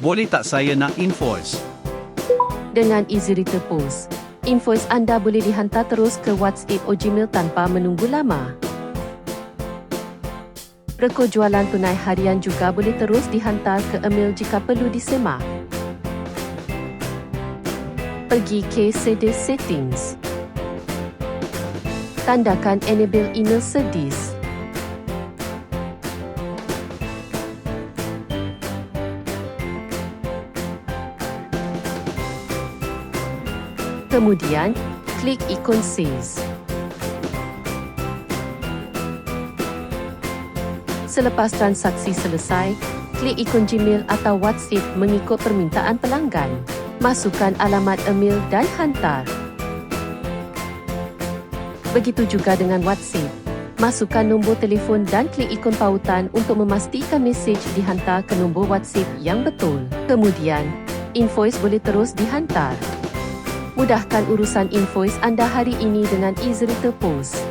Boleh tak saya nak invoice? Dengan EasyRetail POS, invoice anda boleh dihantar terus ke WhatsApp atau Gmail tanpa menunggu lama. Rekod jualan tunai harian juga boleh terus dihantar ke email jika perlu disemak. Pergi ke Settings. Tandakan Enable Email Service. Kemudian, klik ikon Sales. Selepas transaksi selesai, klik ikon Gmail atau WhatsApp mengikut permintaan pelanggan. Masukkan alamat email dan hantar. Begitu juga dengan WhatsApp. Masukkan nombor telefon dan klik ikon pautan untuk memastikan mesej dihantar ke nombor WhatsApp yang betul. Kemudian, invoice boleh terus dihantar. Mudahkan urusan invoice anda hari ini dengan EasyRetail POS.